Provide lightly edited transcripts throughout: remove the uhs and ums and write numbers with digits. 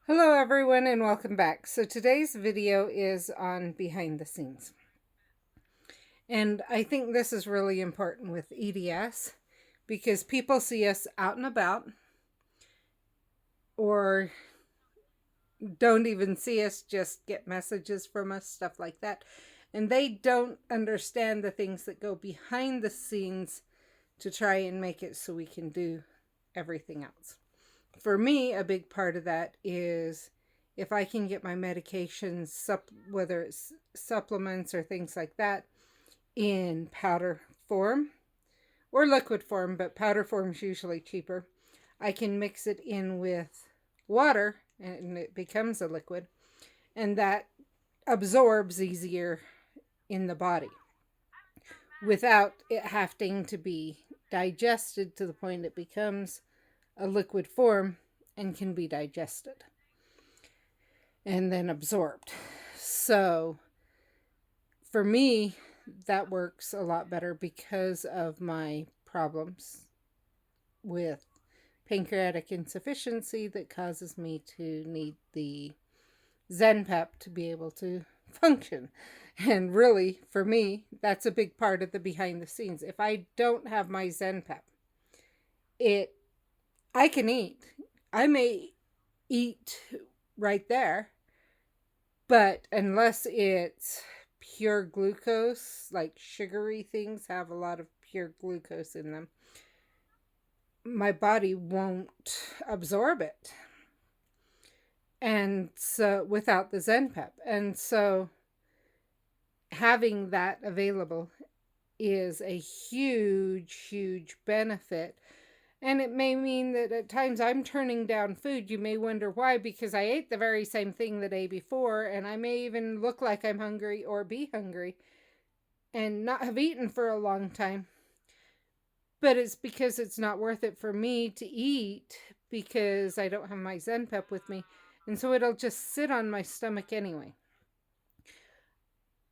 Hello everyone and welcome back. So today's video is on behind the scenes. And I think this is really important with EDS because people see us out and about or don't even see us, just get messages from us, stuff like that. And they don't understand the things that go behind the scenes to try and make it so we can do everything else. For me, a big part of that is if I can get my medications, whether it's supplements or things like that, in powder form or liquid form, but powder form is usually cheaper. I can mix it in with water and it becomes a liquid, and that absorbs easier in the body without it having to be digested to the point it becomes a liquid form and can be digested and then absorbed. So for me, that works a lot better because of my problems with pancreatic insufficiency that causes me to need the Zenpep to be able to function. And really, for me, that's a big part of the behind the scenes. If I don't have my Zenpep, it I can eat. I may eat right there, but unless it's pure glucose, like sugary things have a lot of pure glucose in them, my body won't absorb it. And so without the Zenpep. And so having that available is a huge benefit. And it may mean that at times I'm turning down food. You may wonder why, because I ate the very same thing the day before, and I may even look like I'm hungry or be hungry and not have eaten for a long time. But it's because it's not worth it for me to eat because I don't have my Zenpep with me. And so it'll just sit on my stomach anyway.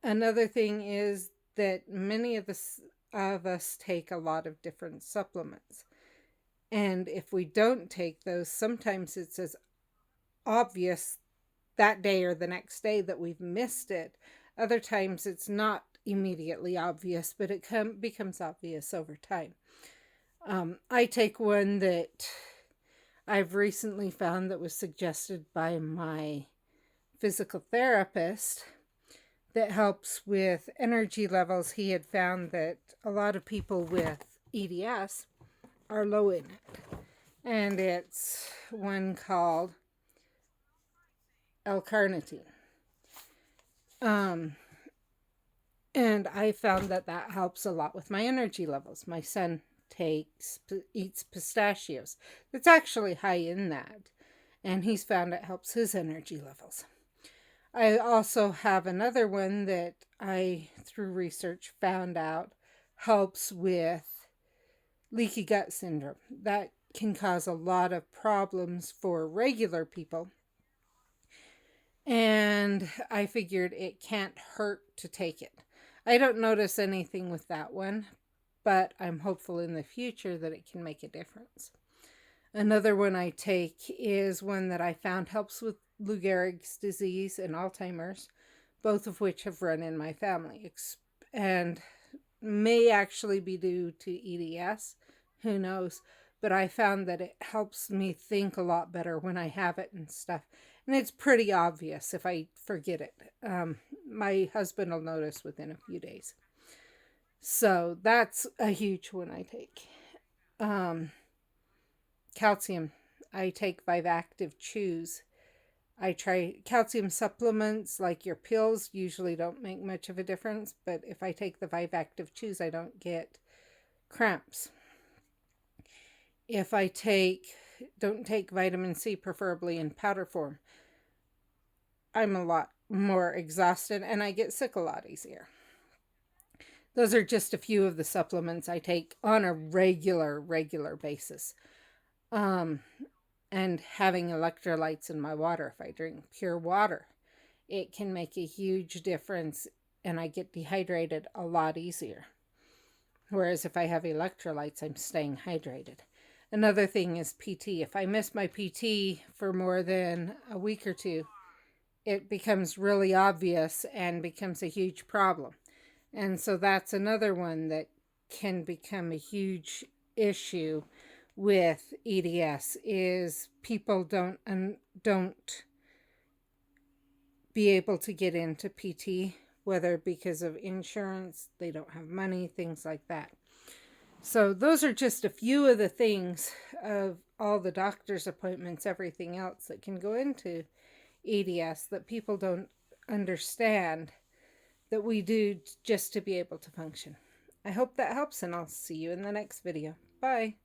Another thing is that many of us take a lot of different supplements. And if we don't take those, sometimes it's as obvious that day or the next day that we've missed it. Other times it's not immediately obvious, but it becomes obvious over time. I take one that I've recently found that was suggested by my physical therapist that helps with energy levels. He had found that a lot of people with EDS are low in it. And it's one called L-carnitine. Um, and I found that that helps a lot with my energy levels. My son eats pistachios. That's actually high in that. And he's found it helps his energy levels. I also have another one that I, through research, found out helps with leaky gut syndrome. That can cause a lot of problems for regular people. And I figured it can't hurt to take it. I don't notice anything with that one, but I'm hopeful in the future that it can make a difference. Another one I take is one that I found helps with Lou Gehrig's disease and Alzheimer's, both of which have run in my family and may actually be due to EDS. Who knows? But I found that it helps me think a lot better when I have it and stuff. And it's pretty obvious if I forget it. My husband will notice within a few days. So that's a huge one I take. Um, Calcium. I take Vivactive Chews. I try calcium supplements like your pills usually don't make much of a difference, but if I take the Vivactive Chews, I don't get cramps. If I don't take vitamin C, preferably in powder form, I'm a lot more exhausted and I get sick a lot easier. Those are just a few of the supplements I take on a regular basis. Um, and having electrolytes in my water, if I drink pure water, it can make a huge difference and I get dehydrated a lot easier. Whereas if I have electrolytes, I'm staying hydrated. Another thing is PT. If I miss my PT for more than a week or two, it becomes really obvious and becomes a huge problem. And so that's another one that can become a huge issue with EDS, is people don't be able to get into PT, whether because of insurance, they don't have money, things like that. So those are just a few of the things of all the doctor's appointments, everything else that can go into EDS that people don't understand that we do just to be able to function. I hope that helps, and I'll see you in the next video. Bye.